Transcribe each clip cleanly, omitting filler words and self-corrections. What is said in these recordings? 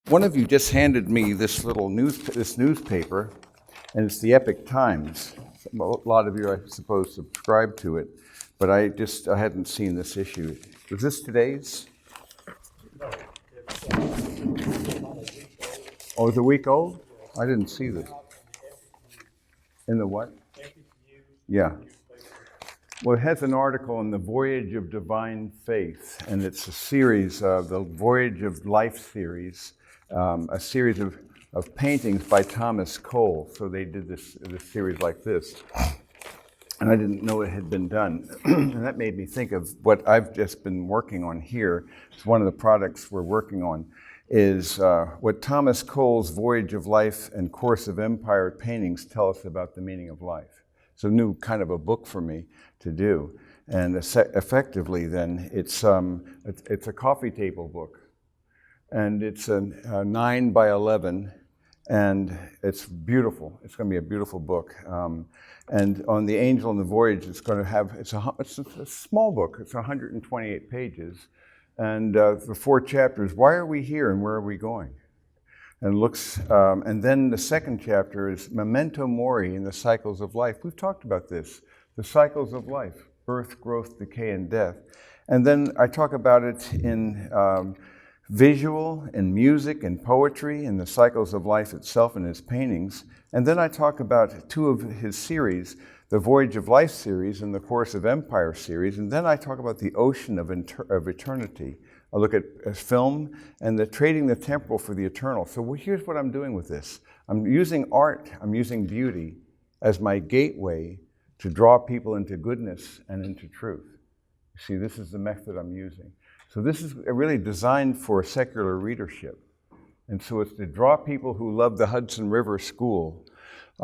One of you just handed me this little newspaper, and it's the Epic Times. A lot of you, I suppose, subscribe to it, but I hadn't seen this issue. Was this today's? No, Oh, it's a week old? I didn't see this. In the what? Yeah. Well, it has an article on the Voyage of Divine Faith, and it's a series, the Voyage of Life series, a series of paintings by Thomas Cole. So they did this series like this, and I didn't know it had been done. And that made me think of what I've just been working on here. It's one of the products we're working on is what Thomas Cole's Voyage of Life and Course of Empire paintings tell us about the meaning of life. It's a new kind of a book for me to do, and effectively then it's a coffee table book, and it's a 9 by 11, and it's beautiful. It's going to be a beautiful book, and on the Angel and the Voyage, it's going to have it's a small book. It's 128 pages, and the 4 chapters. Why are we here, and where are we going? And then the second chapter is Memento Mori in the cycles of life. We've talked about this, the cycles of life, birth, growth, decay, and death. And then I talk about it in visual, in music, in poetry, in the cycles of life itself in his paintings. And then I talk about 2 of his series, the Voyage of Life series and the Course of Empire series. And then I talk about the ocean of eternity. I look at film and the trading the temporal for the eternal. So here's what I'm doing with this. I'm using art, I'm using beauty as my gateway to draw people into goodness and into truth. You see, this is the method I'm using. So this is really designed for secular readership. And so it's to draw people who love the Hudson River School,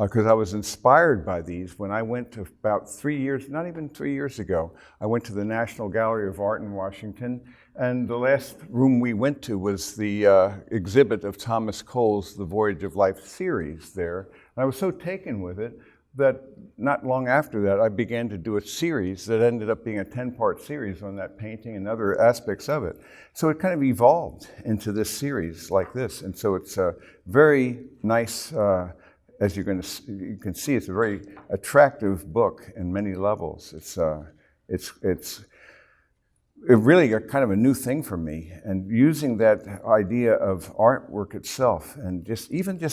because I was inspired by these when I went to about 3 years, not even 3 years ago, I went to the National Gallery of Art in Washington, and the last room we went to was the exhibit of Thomas Cole's The Voyage of Life series there. And I was so taken with it that not long after that, I began to do a series that ended up being a 10-part series on that painting and other aspects of it. So it kind of evolved into this series like this. And so it's a very nice, as you can see, it's a very attractive book in many levels. It's really a kind of a new thing for me, and using that idea of artwork itself, and just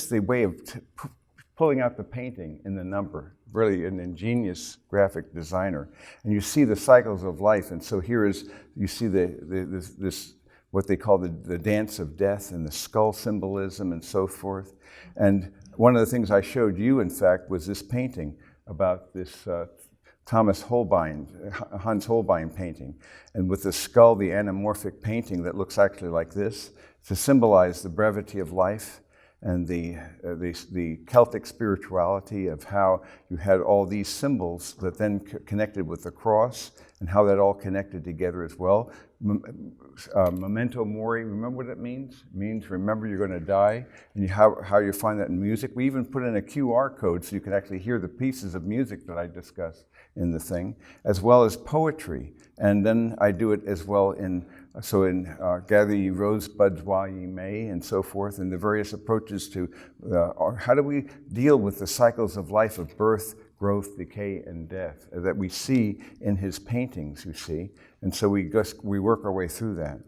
the way of pulling out the painting in the number, really an ingenious graphic designer. And you see the cycles of life, and so here is, you see this what they call the dance of death and the skull symbolism and so forth. And one of the things I showed you, in fact, was this painting about this Hans Holbein painting. And with the skull, the anamorphic painting that looks actually like this, to symbolize the brevity of life and the Celtic spirituality of how you had all these symbols that then connected with the cross, and how that all connected together as well. Memento Mori, remember what it means? It means remember you're going to die, and how you find that in music. We even put in a QR code so you can actually hear the pieces of music that I discuss in the thing, as well as poetry. And then I do it as well in Gather Ye Rosebuds While Ye May, and so forth, and the various approaches to how do we deal with the cycles of life of birth, growth, decay, and death that we see in his paintings, you see. And so we work our way through that.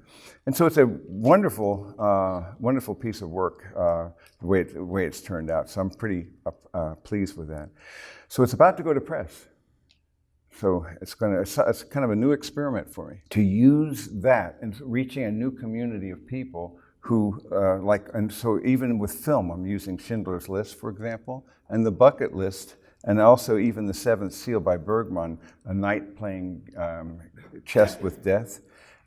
And so it's a wonderful, wonderful piece of work, the way it's turned out. So I'm pretty pleased with that. So it's about to go to press. So it's kind of a new experiment for me to use that and reaching a new community of people who and so even with film, I'm using Schindler's List, for example, and the Bucket List, and also even the Seventh Seal by Bergman, a knight playing chess with death,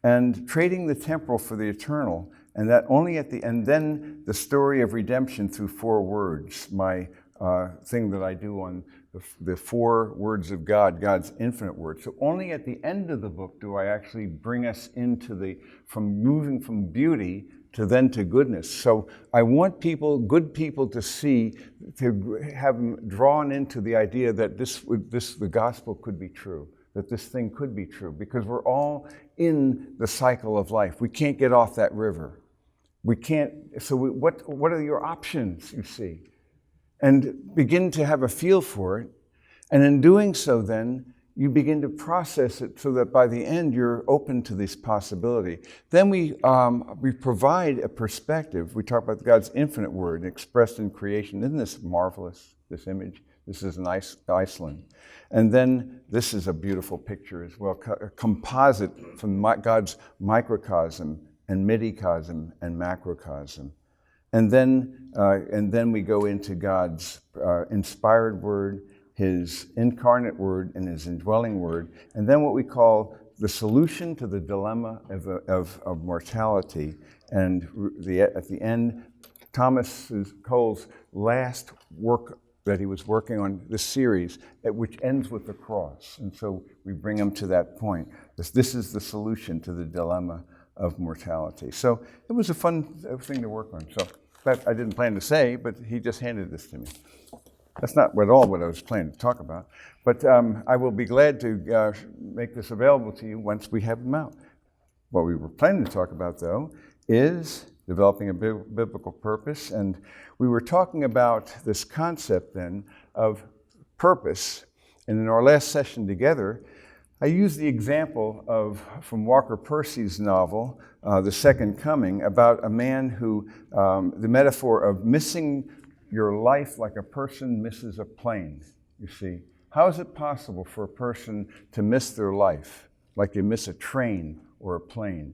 and trading the temporal for the eternal, and that only at the end. Then the story of redemption through 4 words, my thing that I do on the 4 words of God, God's infinite word. So only at the end of the book do I actually bring us into moving from beauty to goodness. So I want good people to see, to have them drawn into the idea that the gospel could be true, that this thing could be true, because we're all in the cycle of life. We can't get off that river. What are your options, you see? And begin to have a feel for it. And in doing so then, you begin to process it so that by the end you're open to this possibility. Then we provide a perspective. We talk about God's infinite word expressed in creation. Isn't this marvelous, this image? This is in Iceland. And then this is a beautiful picture as well, a composite from God's microcosm and midicosm and macrocosm. And then we go into God's inspired word, his incarnate word, and his indwelling word, and then what we call the solution to the dilemma of mortality. And at the end, Thomas Cole's last work that he was working on, this series, which ends with the cross. And so we bring him to that point. This is the solution to the dilemma of mortality. So it was a fun thing to work on. So that I didn't plan to say, but he just handed this to me. That's not at all what I was planning to talk about. But I will be glad to make this available to you once we have them out. What we were planning to talk about, though, is developing a biblical purpose. And we were talking about this concept then of purpose. And in our last session together, I used the example from Walker Percy's novel, The Second Coming, about a man who, the metaphor of missing your life like a person misses a plane, you see. How is it possible for a person to miss their life like they miss a train or a plane?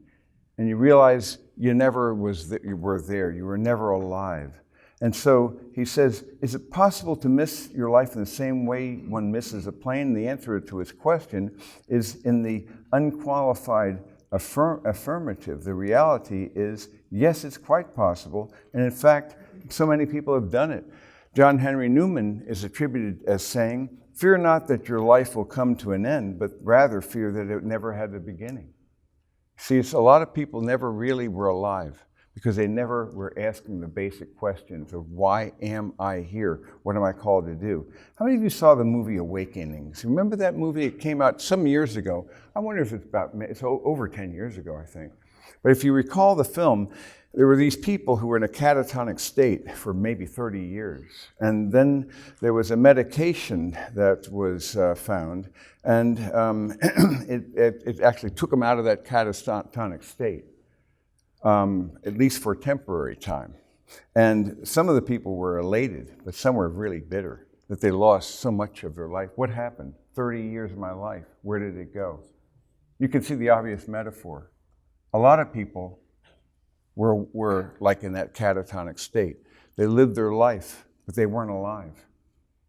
And you realize you never were there, you were never alive. And so he says, is it possible to miss your life in the same way one misses a plane? And the answer to his question is in the unqualified affirmative. The reality is, yes, it's quite possible. And in fact, so many people have done it. John Henry Newman is attributed as saying, fear not that your life will come to an end, but rather fear that it never had a beginning. See, it's a lot of people never really were alive because they never were asking the basic questions of why am I here? What am I called to do? How many of you saw the movie Awakenings? Remember that movie? It came out some years ago. I wonder if it's over 10 years ago, I think. But if you recall the film, there were these people who were in a catatonic state for maybe 30 years. And then there was a medication that was found, and it actually took them out of that catatonic state, at least for a temporary time. And some of the people were elated, but some were really bitter that they lost so much of their life. What happened? 30 years of my life, where did it go? You can see the obvious metaphor. A lot of people were like in that catatonic state. They lived their life, but they weren't alive.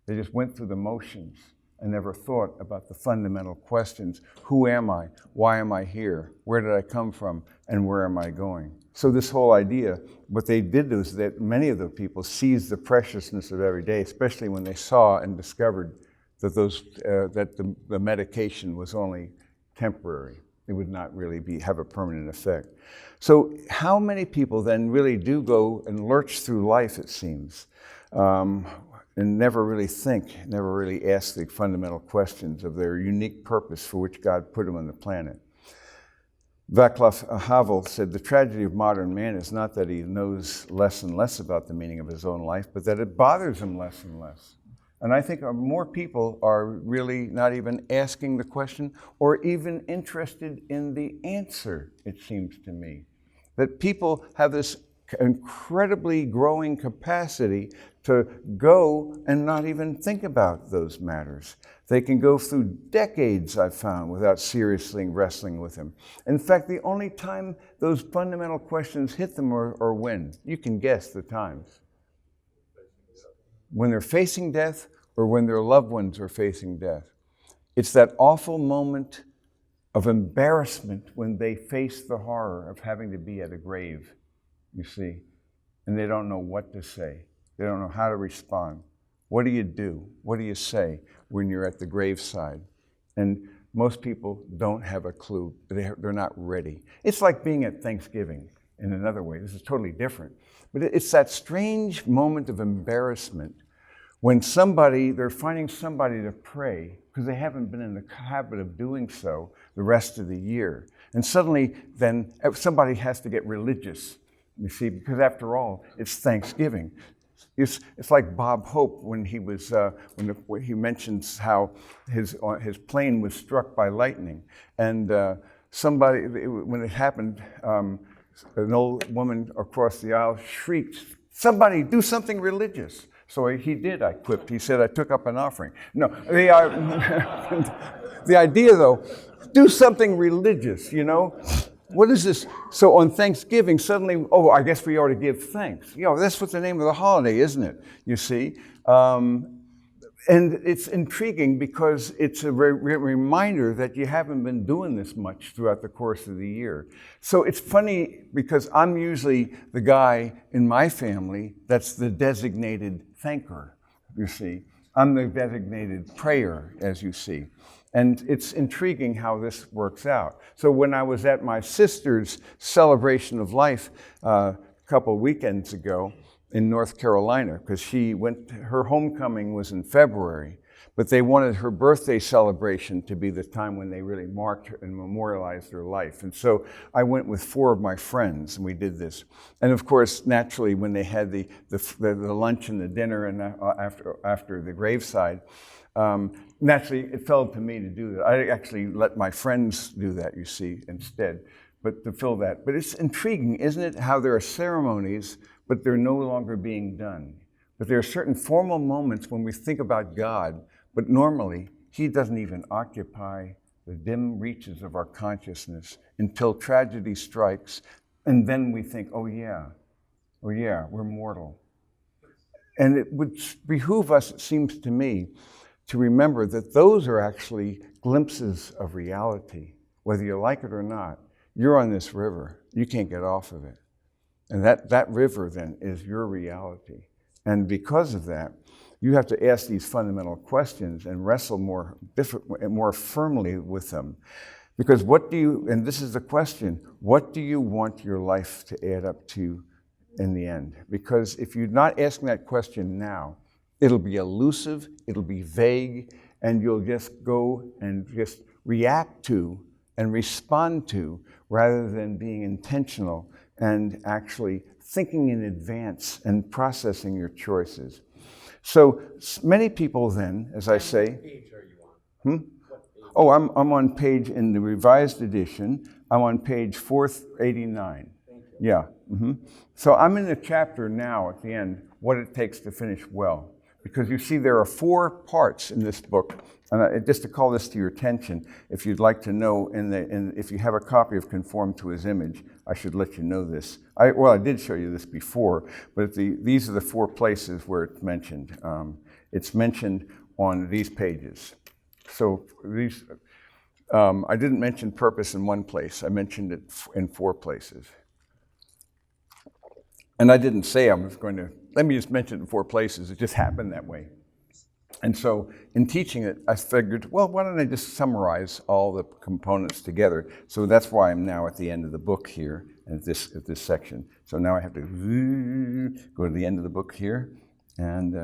They just went through the motions and never thought about the fundamental questions. Who am I? Why am I here? Where did I come from? And where am I going? So this whole idea, what they did was that many of the people seized the preciousness of every day, especially when they saw and discovered that the medication was only temporary. It would not really have a permanent effect. So how many people then really do go and lurch through life, it seems, and never really think, never really ask the fundamental questions of their unique purpose for which God put them on the planet? Václav Havel said, the tragedy of modern man is not that he knows less and less about the meaning of his own life, but that it bothers him less and less. And I think more people are really not even asking the question or even interested in the answer, it seems to me. That people have this incredibly growing capacity to go and not even think about those matters. They can go through decades, I've found, without seriously wrestling with them. In fact, the only time those fundamental questions hit them are when? You can guess the times. When they're facing death or when their loved ones are facing death. It's that awful moment of embarrassment when they face the horror of having to be at a grave, you see, and they don't know what to say. They don't know how to respond. What do you do? What do you say when you're at the graveside? And most people don't have a clue. They're not ready. It's like being at Thanksgiving in another way. This is totally different. But it's that strange moment of embarrassment when they're finding somebody to pray because they haven't been in the habit of doing so the rest of the year. And suddenly then somebody has to get religious You see, because after all, it's Thanksgiving. It's like Bob Hope when he was when he mentions how his plane was struck by lightning, and somebody, when it happened, an old woman across the aisle shrieked, "Somebody do something religious." So he did, I quipped. He said, "I took up an offering." No, the idea though, do something religious, you know? What is this? So on Thanksgiving, suddenly, oh, I guess we ought to give thanks. You know, that's what the name of the holiday, isn't it? You see? And it's intriguing because it's a reminder that you haven't been doing this much throughout the course of the year. So it's funny because I'm usually the guy in my family that's the designated thanker, you see. I'm the designated prayer, as you see. And it's intriguing how this works out. So when I was at my sister's celebration of life a couple weekends ago in North Carolina, because her homecoming was in February, but they wanted her birthday celebration to be the time when they really marked and memorialized her life. And so I went with 4 of my friends, and we did this. And of course, naturally, when they had the lunch and the dinner and after the graveside, naturally, it fell to me to do that. I actually let my friends do that, you see, instead, but to fill that. But it's intriguing, isn't it, how there are ceremonies, but they're no longer being done. But there are certain formal moments when we think about God, but normally, He doesn't even occupy the dim reaches of our consciousness until tragedy strikes, and then we think, oh yeah, we're mortal. And it would behoove us, it seems to me, to remember that those are actually glimpses of reality. Whether you like it or not, you're on this river. You can't get off of it. And that river then is your reality. And because of that, you have to ask these fundamental questions and wrestle more firmly with them. Because and this is the question, what do you want your life to add up to in the end? Because if you're not asking that question now, it'll be elusive, it'll be vague, and you'll just go and just react to and respond to rather than being intentional and actually thinking in advance and processing your choices. So many people then, as I say... What page are you on? Oh, I'm on page, in the revised edition, I'm on page 489. Thank you. Yeah. Mm-hmm. So I'm in the chapter now at the end, what it takes to finish well. Because you see, there are 4 parts in this book, and just to call this to your attention, if you'd like to know, if you have a copy of Conform to His Image, I should let you know this. I did show you this before, but these are the 4 places where it's mentioned. It's mentioned on these pages. So these, I didn't mention purpose in one place. I mentioned it in 4 places. And I didn't say I was going to, let me just mention it in 4 places. It just happened that way. And so in teaching it, I figured, well, why don't I just summarize all the components together? So that's why I'm now at the end of the book here, at this section. So now I have to go to the end of the book here. And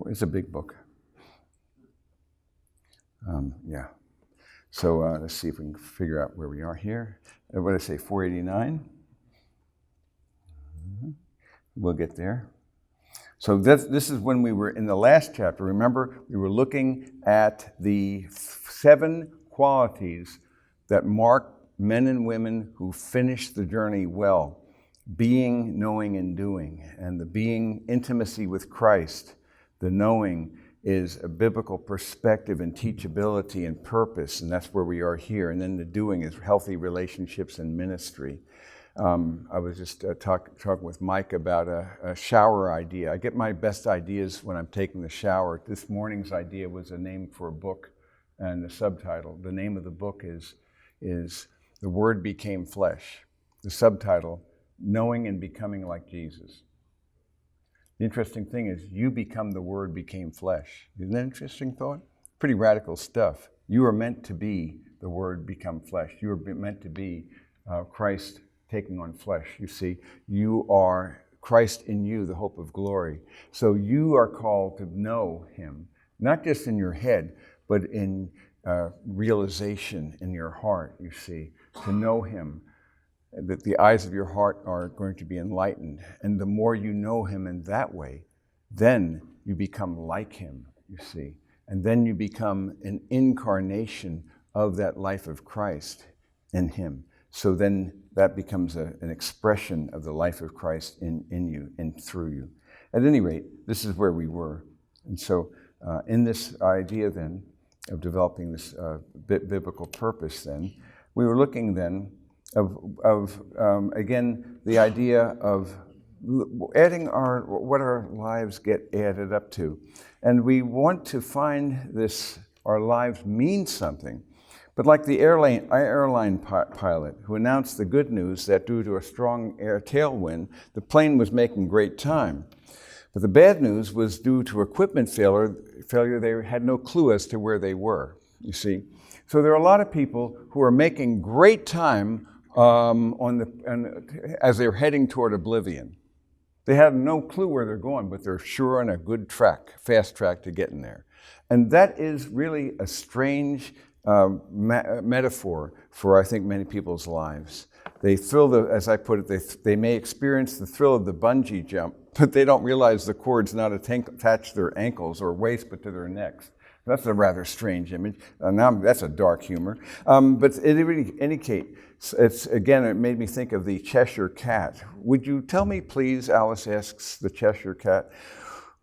it's a big book. Yeah. So let's see if we can figure out where we are here. What did I say, 489? We'll get there. So this is when we were in the last chapter. Remember, we were looking at the 7 qualities that mark men and women who finish the journey well. Being, knowing, and doing. And the being, intimacy with Christ. The knowing is a biblical perspective and teachability and purpose, and that's where we are here. And then the doing is healthy relationships and ministry. I was just talking with Mike about a shower idea. I get my best ideas when I'm taking the shower. This morning's idea was a name for a book and a subtitle. The name of the book is The Word Became Flesh. The subtitle, Knowing and Becoming Like Jesus. The interesting thing is you become the Word became flesh. Isn't that an interesting thought? Pretty radical stuff. You are meant to be the Word become flesh. You are meant to be Christ taking on flesh, you see. You are Christ in you, the hope of glory. So you are called to know Him, not just in your head, but in realization in your heart, you see, to know Him that the eyes of your heart are going to be enlightened. And the more you know him in that way, then you become like him, you see. And then you become an incarnation of that life of Christ in him. So then that becomes an expression of the life of Christ in you and through you. At any rate, this is where we were. And so in this idea then of developing this biblical purpose then, we were looking then of again, the idea of adding what our lives get added up to. And we want to find this, our lives mean something. But like the airline pilot who announced the good news that due to a strong air tailwind, the plane was making great time. But the bad news was due to equipment failure, they had no clue as to where they were, you see. So there are a lot of people who are making great time as they're heading toward oblivion. They have no clue where they're going, but they're sure on a good track, fast track to getting there. And that is really a strange metaphor for, I think, many people's lives. They as I put it, they may experience the thrill of the bungee jump, but they don't realize the cord's not attached to their ankles or waist, but to their necks. That's a rather strange image. Now that's a dark humor. But in any case, it made me think of the Cheshire Cat. Would you tell me, please, Alice asks the Cheshire Cat,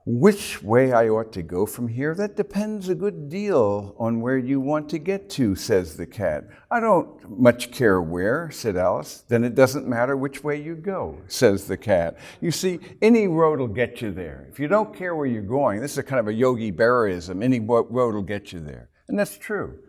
which way I ought to go from here? That depends a good deal on where you want to get to, says the cat. I don't much care where, said Alice. Then it doesn't matter which way you go, says the cat. You see, any road will get you there. If you don't care where you're going, this is a kind of a Yogi Berraism, any road will get you there. And that's true.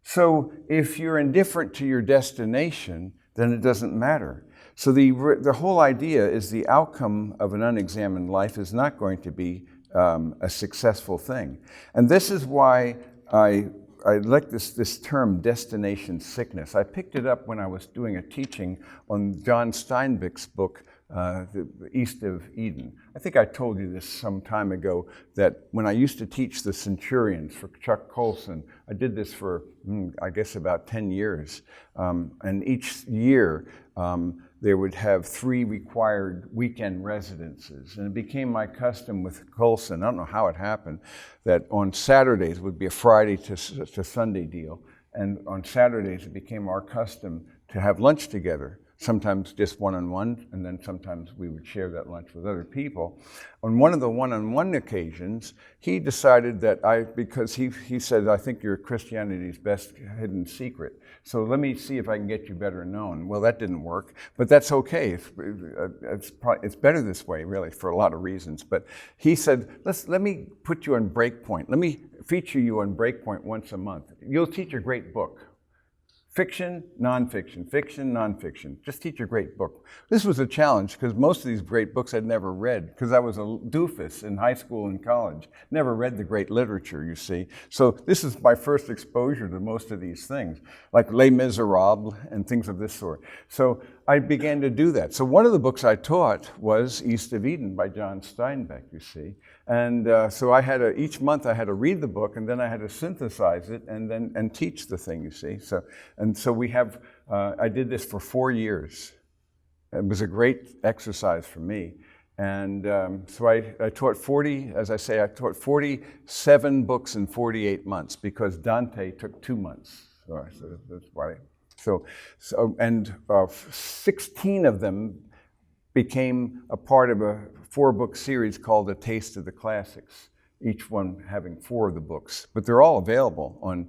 So if you're indifferent to your destination, then it doesn't matter. So the whole idea is the outcome of an unexamined life is not going to be a successful thing. And this is why I like this term, destination sickness. I picked it up when I was doing a teaching on John Steinbeck's book, The East of Eden. I think I told you this some time ago, that when I used to teach the Centurions for Chuck Colson, I did this for, I guess, about 10 years. And each year, they would have 3 required weekend residences. And it became my custom with Colson, I don't know how it happened, that on Saturdays would be a Friday to Sunday deal. And on Saturdays, it became our custom to have lunch together, sometimes just one-on-one, and then sometimes we would share that lunch with other people. On one of the one-on-one occasions, he decided that because he said, I think you're Christianity's best hidden secret. So let me see if I can get you better known. Well, that didn't work, but that's okay. It's better this way, really, for a lot of reasons. But he said, let me put you on Breakpoint. Let me feature you on Breakpoint once a month. You'll teach a great book. Fiction, nonfiction, fiction, nonfiction. Just teach a great book. This was a challenge because most of these great books I'd never read because I was a doofus in high school and college. Never read the great literature, you see. So this is my first exposure to most of these things, like Les Miserables and things of this sort. So I began to do that. So one of the books I taught was East of Eden by John Steinbeck, you see. And so each month I had to read the book, and then I had to synthesize it and teach the thing, you see. So we have, I did this for 4 years. It was a great exercise for me. And so I taught 47 books in 48 months because Dante took 2 months. So that's why. So 16 of them became a part of a 4-book series called A Taste of the Classics, each one having 4 of the books. But they're all available on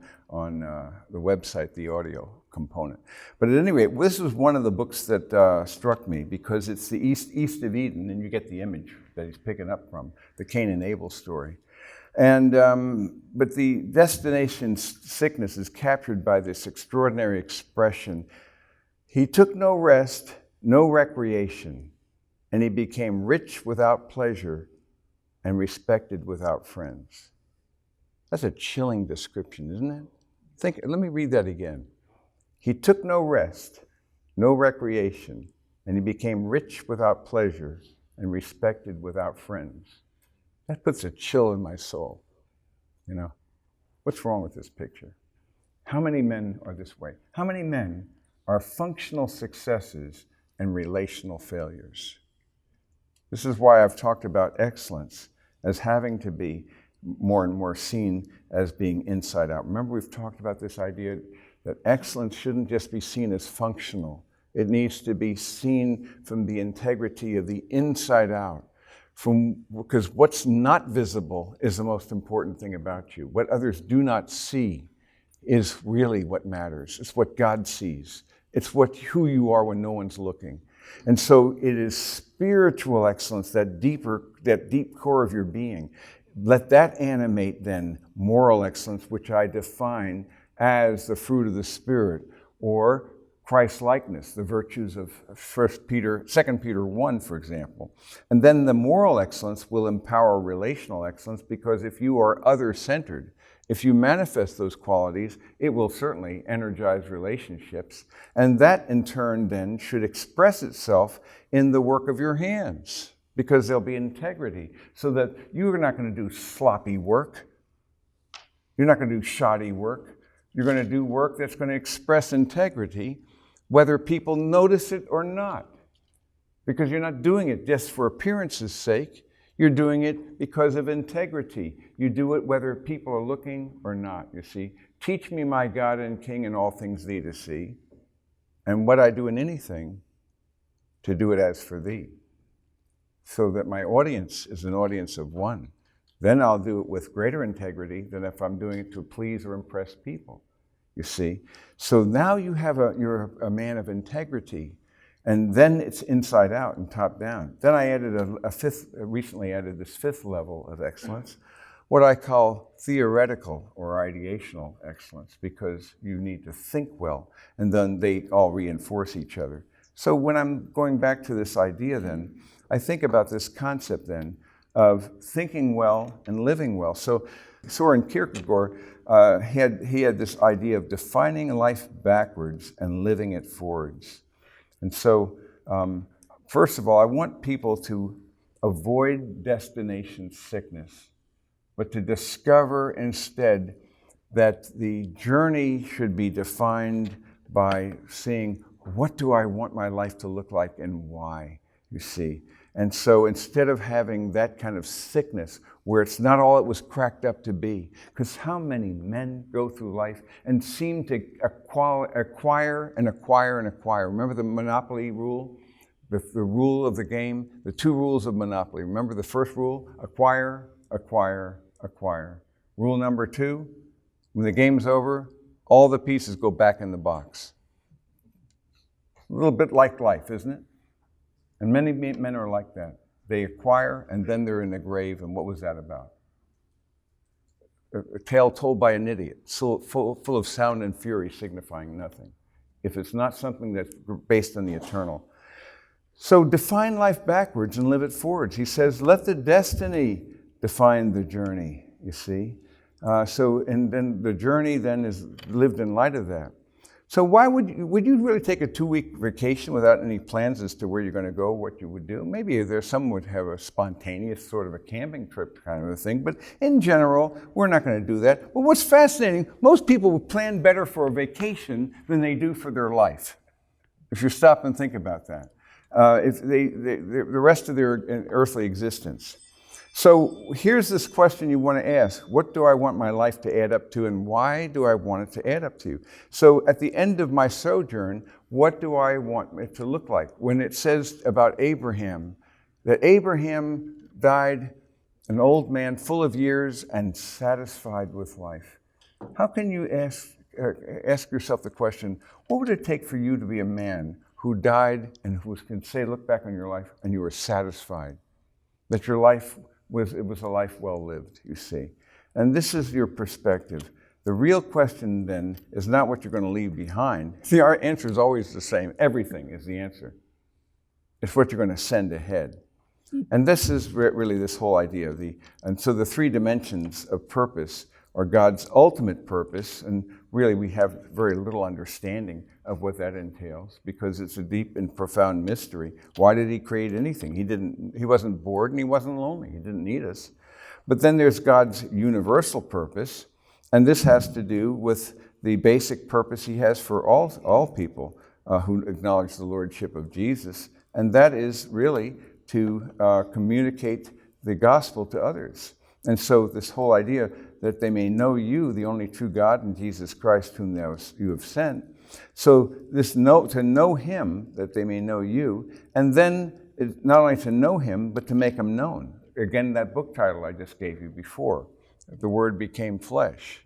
the website, the audio component. But at any rate, this was one of the books that struck me because it's the East of Eden, and you get the image that he's picking up from, the Cain and Abel story. And but the destination sickness is captured by this extraordinary expression. He took no rest, no recreation, and he became rich without pleasure and respected without friends. That's a chilling description, isn't it? Let me read that again. He took no rest, no recreation, and he became rich without pleasure and respected without friends. That puts a chill in my soul. You know, what's wrong with this picture? How many men are this way? How many men are functional successes and relational failures. This is why I've talked about excellence as having to be more and more seen as being inside out. Remember, we've talked about this idea that excellence shouldn't just be seen as functional. It needs to be seen from the integrity of the inside out. Because what's not visible is the most important thing about you. What others do not see is really what matters. It's what God sees. It's who you are when no one's looking. And so it is spiritual excellence, that deep core of your being. Let that animate then moral excellence, which I define as the fruit of the Spirit, or Christ-likeness, the virtues of 2 Peter 1, for example. And then the moral excellence will empower relational excellence, because if you are other-centered, if you manifest those qualities, it will certainly energize relationships. And that, in turn, then, should express itself in the work of your hands, because there'll be integrity, so that you're not going to do sloppy work. You're not going to do shoddy work. You're going to do work that's going to express integrity, whether people notice it or not. Because you're not doing it just for appearance's sake. You're doing it because of integrity. You do it whether people are looking or not, you see. Teach me, my God and King, in all things thee to see, and what I do in anything, to do it as for thee, so that my audience is an audience of one. Then I'll do it with greater integrity than if I'm doing it to please or impress people, you see. So now you're a man of integrity, and then it's inside out and top down. Then I added recently added this fifth level of excellence, what I call theoretical or ideational excellence, because you need to think well, and then they all reinforce each other. So when I'm going back to this idea then, I think about this concept then of thinking well and living well. So Soren Kierkegaard, he had this idea of defining life backwards and living it forwards. And so, first of all, I want people to avoid destination sickness, but to discover instead that the journey should be defined by seeing, what do I want my life to look like and why, you see? And so instead of having that kind of sickness where it's not all it was cracked up to be, because how many men go through life and seem to acquire. Remember the Monopoly rule? The rule of the game, the two rules of Monopoly. Remember the first rule? Acquire. Rule number 2, when the game's over, all the pieces go back in the box. A little bit like life, isn't it? And many men are like that. They acquire, and then they're in the grave, and what was that about? A tale told by an idiot, full of sound and fury, signifying nothing, if it's not something that's based on the eternal. So define life backwards and live it forwards. He says, let the destiny define the journey, you see. And then the journey then is lived in light of that. So why would you really take a 2-week vacation without any plans as to where you're going to go, what you would do? Maybe some would have a spontaneous sort of a camping trip kind of a thing, but in general, we're not going to do that. But what's fascinating, most people will plan better for a vacation than they do for their life, if you stop and think about that, the rest of their earthly existence. So here's this question you want to ask. What do I want my life to add up to, and why do I want it to add up to? So at the end of my sojourn, what do I want it to look like? When it says about Abraham, that Abraham died an old man full of years and satisfied with life. How can you ask yourself the question, what would it take for you to be a man who died and who can say, look back on your life and you were satisfied? That your life was a life well lived, you see. And this is your perspective. The real question then is not what you're going to leave behind. See, our answer is always the same. Everything is the answer. It's what you're going to send ahead. And this is really this whole idea of and so the 3 dimensions of purpose are God's ultimate purpose, and really we have very little understanding of what that entails, because it's a deep and profound mystery. Why did he create anything? He wasn't bored and he wasn't lonely. He didn't need us. But then there's God's universal purpose, and this has to do with the basic purpose he has for all people. who acknowledge the lordship of Jesus. And that is really to communicate the gospel to others. And so this whole idea that they may know you, the only true God, and Jesus Christ, whom you have sent. So to know him, that they may know you, and then not only to know him, but to make him known. Again, that book title I just gave you before, The Word Became Flesh.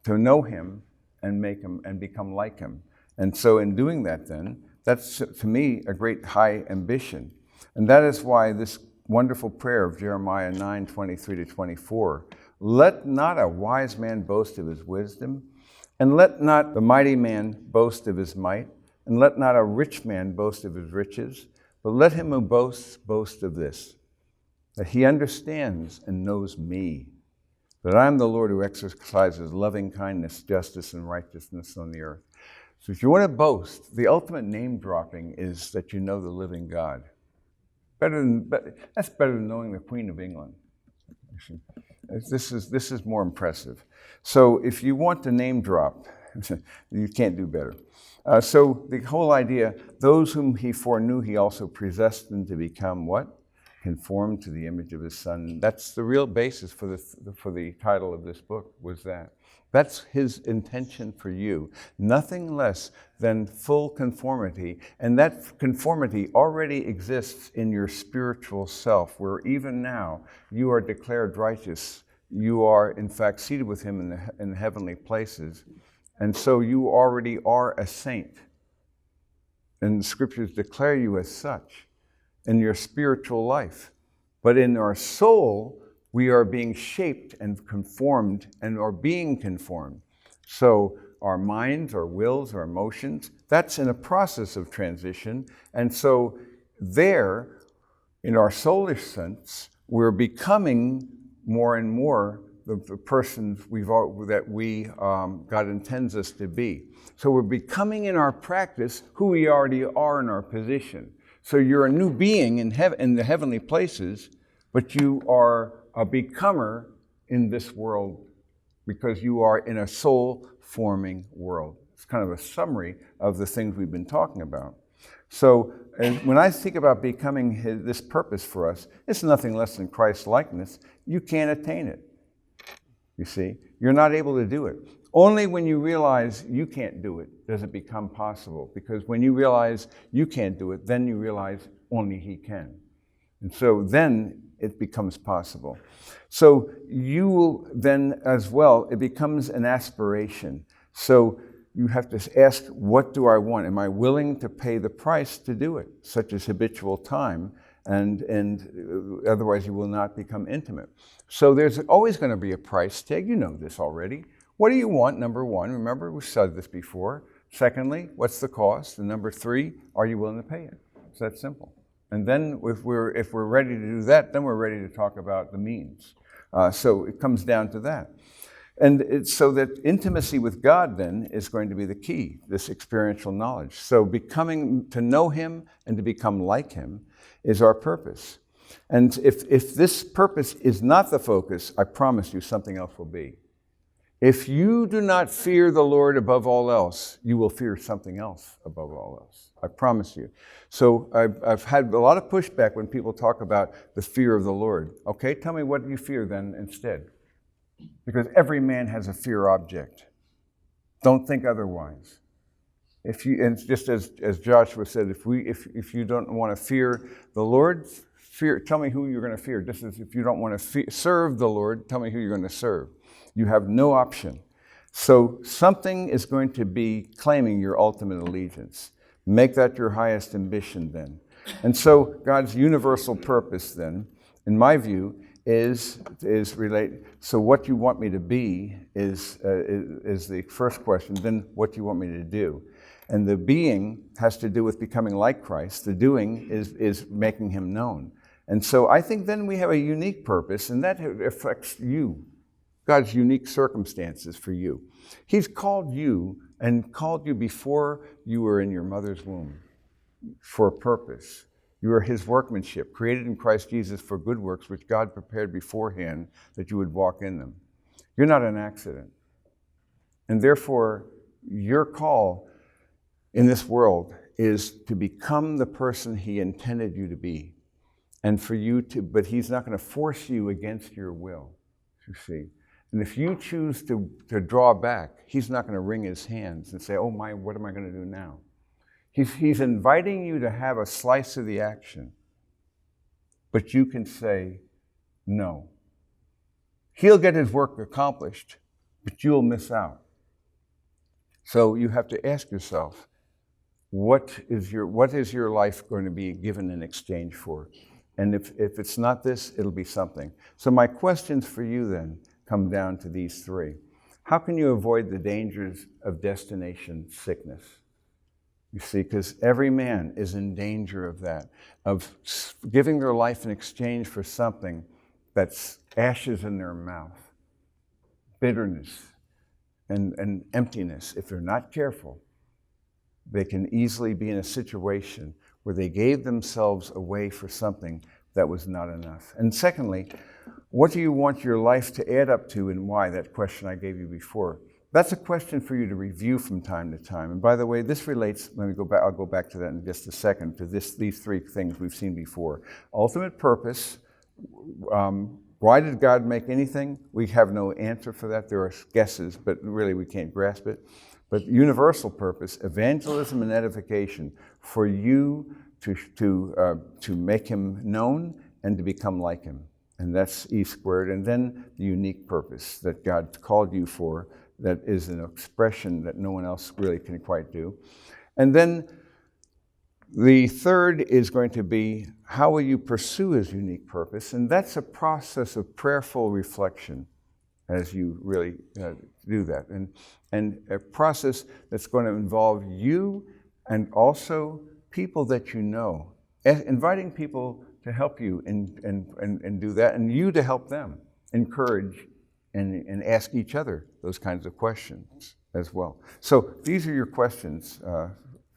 To know him and make him and become like him. And so in doing that then, that's to me a great high ambition. And that is why this wonderful prayer of Jeremiah 9:23-24, let not a wise man boast of his wisdom, and let not the mighty man boast of his might, and let not a rich man boast of his riches, but let him who boasts boast of this, that he understands and knows me, that I am the Lord who exercises loving kindness, justice, and righteousness on the earth. So if you want to boast, the ultimate name dropping is that you know the living God. That's better than knowing the Queen of England. This is more impressive. So if you want to name drop, you can't do better. So the whole idea, those whom he foreknew, he also predestined to become what? Conformed to the image of his Son. That's the real basis for the title of this book, was that. That's his intention for you. Nothing less than full conformity. And that conformity already exists in your spiritual self, where even now you are declared righteous. You are, in fact, seated with him in the heavenly places. And so you already are a saint. And the scriptures declare you as such in your spiritual life. But in our soul, we are being shaped and conformed and are being conformed. So our minds, our wills, our emotions, that's in a process of transition. And so there, in our soulish sense, we're becoming more and more the persons God intends us to be. So we're becoming in our practice who we already are in our position. So you're a new being in the heavenly places, but you are a becomer in this world because you are in a soul-forming world. It's kind of a summary of the things we've been talking about. So when I think about becoming this purpose for us, it's nothing less than Christ's likeness. You can't attain it, you see. You're not able to do it. Only when you realize you can't do it does it become possible. Because when you realize you can't do it, then you realize only he can. And so then it becomes possible. So you will then as well, it becomes an aspiration. So you have to ask, what do I want? Am I willing to pay the price to do it, such as habitual time, and otherwise you will not become intimate. So there's always going to be a price tag. You know this already. What do you want, number one? Remember, we said this before. Secondly, what's the cost? And number three, are you willing to pay it? It's that simple. And then if we're ready to do that, then we're ready to talk about the means. So it comes down to that. And it's so that intimacy with God then is going to be the key, this experiential knowledge. So to know him and to become like him is our purpose. And if this purpose is not the focus, I promise you something else will be. If you do not fear the Lord above all else, you will fear something else above all else. I promise you. So I've had a lot of pushback when people talk about the fear of the Lord. Okay, tell me what you fear then instead. Because every man has a fear object. Don't think otherwise. And just as Joshua said, if you don't want to fear the Lord, tell me who you're going to fear. Just as if you don't want to serve the Lord, tell me who you're going to serve. You have no option. So something is going to be claiming your ultimate allegiance. Make that your highest ambition then. And so God's universal purpose then, in my view, is related. So what you want me to be is the first question. Then what do you want me to do? And the being has to do with becoming like Christ. The doing is making him known. And so I think then we have a unique purpose, and that affects you, God's unique circumstances for you. He's called you and called you before you were in your mother's womb for a purpose. You are his workmanship, created in Christ Jesus for good works, which God prepared beforehand that you would walk in them. You're not an accident. And therefore, your call in this world is to become the person he intended you to be. And for you to, but he's not going to force you against your will, you see. And if you choose to draw back, he's not going to wring his hands and say, oh my, what am I going to do now? He's inviting you to have a slice of the action, but you can say no. He'll get his work accomplished, but you'll miss out. So you have to ask yourself, what is your life going to be given in exchange for? And if it's not this, it'll be something. So my questions for you then come down to these three. How can you avoid the dangers of destination sickness? You see, because every man is in danger of that, of giving their life in exchange for something that's ashes in their mouth, bitterness, and emptiness. If they're not careful, they can easily be in a situation where they gave themselves away for something that was not enough. And secondly, what do you want your life to add up to and why? That question I gave you before. That's a question for you to review from time to time. And by the way, this relates, let me go back, I'll go back to that in just a second, to these three things we've seen before. Ultimate purpose. Why did God make anything? We have no answer for that. There are guesses, but really we can't grasp it. But universal purpose, evangelism and edification, for you to make him known and to become like him. And that's E squared. And then the unique purpose that God called you for, that is an expression that no one else really can quite do. And then the third is going to be, how will you pursue his unique purpose? And that's a process of prayerful reflection as you really do that. And a process that's going to involve you and also people that you know, inviting people to help you and do that, and you to help them, encourage and ask each other those kinds of questions as well. So these are your questions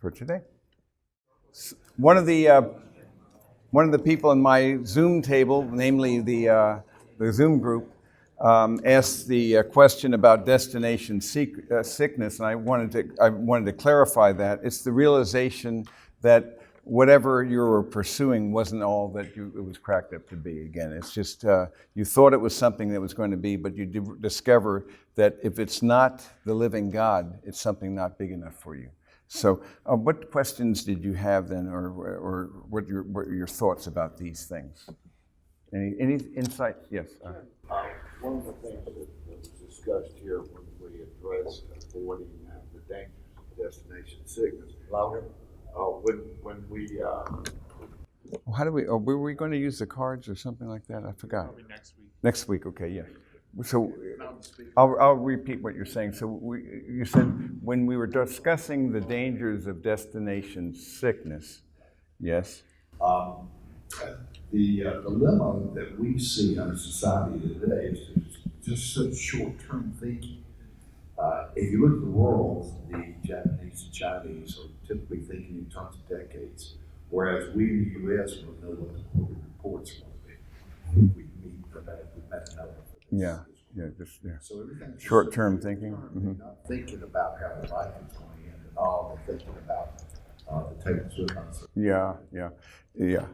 for today. One of the people in my Zoom table, namely the Zoom group, asked the question about destination sickness, and I wanted to clarify that. It's the realization that whatever you were pursuing wasn't all that it was cracked up to be. Again, it's just you thought it was something that was going to be, but you discover that if it's not the living God, it's something not big enough for you. So what questions did you have then, or what are your thoughts about these things? Any insight? Yes. One of the things that was discussed here when we addressed avoiding the dangers of destination sickness. Louder. When we How do we? Were we going to use the cards or something like that? I forgot. Probably next week. Next week, okay, yeah. So I'll repeat what you're saying. So you said when we were discussing the dangers of destination sickness, yes? the dilemma that we see in our society today is just such short-term thinking. If you look at the world, the Japanese and Chinese are typically thinking in terms of decades, whereas we in the U.S. will know what the quarterly reports will be. We meet for that, we met another. Yeah. So everything's short-term thinking. Mm-hmm. Not thinking about how the life is going to end at all, but thinking about the tables with us. Yeah.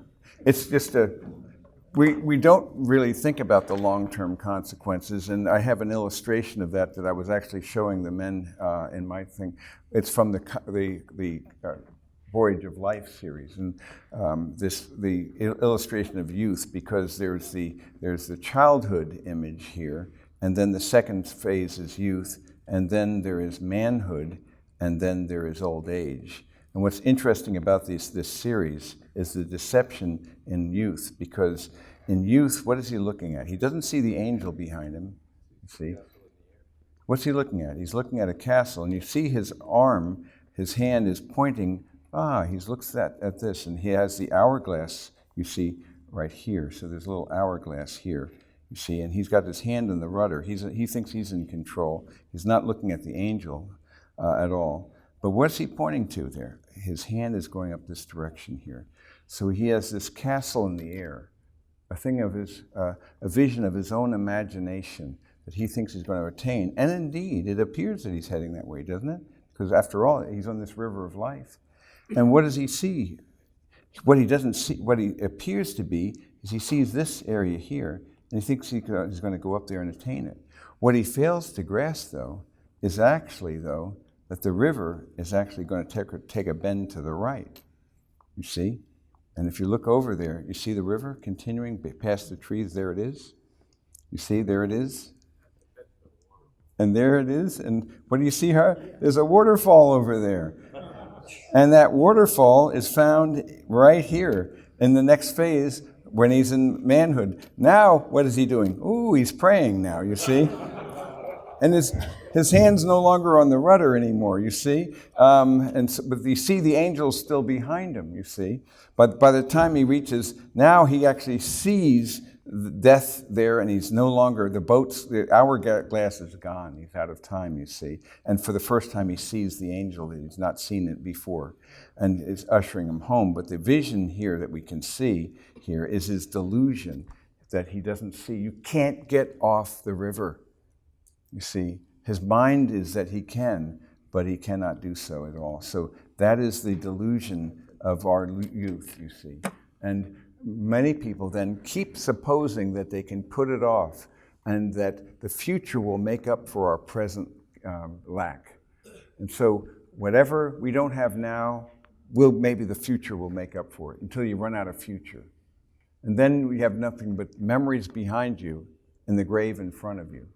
It's just we don't really think about the long-term consequences, and I have an illustration of that I was actually showing the men in my thing. It's from the Voyage of Life series, and the illustration of youth, because there's the childhood image here, and then the second phase is youth, and then there is manhood, and then there is old age. And what's interesting about this series is the deception in youth, because in youth, what is he looking at? He doesn't see the angel behind him, you see? What's he looking at? He's looking at a castle, and you see his arm, his hand is pointing, he looks at this, and he has the hourglass, you see, right here. So there's a little hourglass here, you see, and he's got his hand on the rudder. He thinks he's in control. He's not looking at the angel at all. But what's he pointing to there? His hand is going up this direction here. So he has this castle in the air, a vision of his own imagination that he thinks he's going to attain. And indeed, it appears that he's heading that way, doesn't it? because after all, he's on this river of life. And what does he see? What he doesn't see, what he appears to be, is he sees this area here, and he thinks he's going to go up there and attain it. What he fails to grasp, though, is actually, though, that the river is actually going to take a bend to the right. You see? And if you look over there, you see the river continuing past the trees. There it is. You see, there it is. And there it is. And what do you see here? There's a waterfall over there. And that waterfall is found right here in the next phase when he's in manhood. Now, what is he doing? Ooh, he's praying now, you see? And his hand's no longer on the rudder anymore, you see? But you see the angels still behind him, you see? But by the time he reaches, now he actually sees death there, and he's no longer, the hourglass is gone. He's out of time, you see. And for the first time, he sees the angel that he's not seen it before, and is ushering him home. But the vision here that we can see here is his delusion that he doesn't see. You can't get off the river. You see, his mind is that he can, but he cannot do so at all. So that is the delusion of our youth, you see. And many people then keep supposing that they can put it off and that the future will make up for our present lack. And so whatever we don't have now, maybe the future will make up for it until you run out of future. And then we have nothing but memories behind you and the grave in front of you.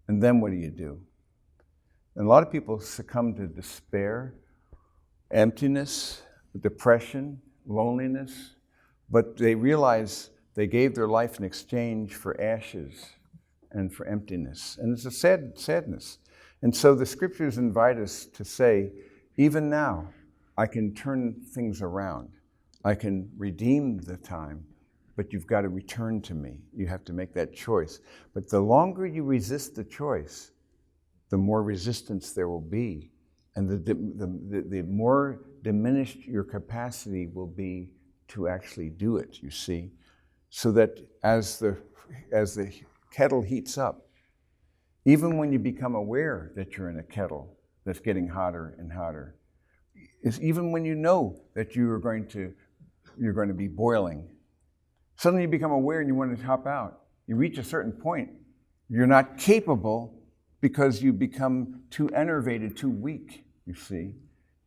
And then what do? And a lot of people succumb to despair, emptiness, depression, loneliness, but they realize they gave their life in exchange for ashes and for emptiness. And it's a sadness. And so the scriptures invite us to say, even now, I can turn things around. I can redeem the time, but you've got to return to me. You have to make that choice. But the longer you resist the choice, the more resistance there will be. And the more diminished your capacity will be to actually do it, you see. So that as the kettle heats up, even when you become aware that you're in a kettle that's getting hotter and hotter, is even when you know that you're going to be boiling, suddenly you become aware and you want to hop out. You reach a certain point. You're not capable because you become too enervated, too weak, you see.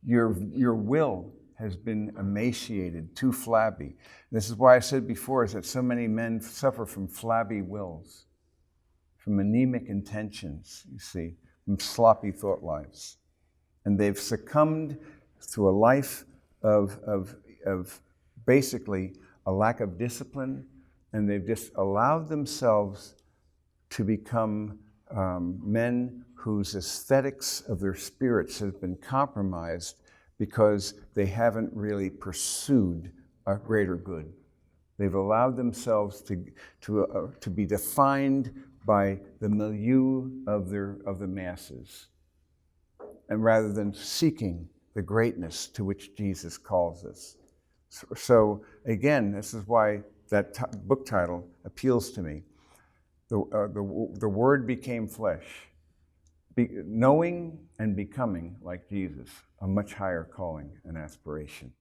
Your will has been emaciated, too flabby. This is why I said before is that so many men suffer from flabby wills, from anemic intentions, you see, from sloppy thought lives. And they've succumbed to a life of basically a lack of discipline, and they've just allowed themselves to become men whose aesthetics of their spirits has been compromised because they haven't really pursued a greater good. They've allowed themselves to be defined by the milieu of the masses, and rather than seeking the greatness to which Jesus calls us. So again, this is why that book title appeals to me. The Word became flesh, knowing and becoming like Jesus, a much higher calling and aspiration.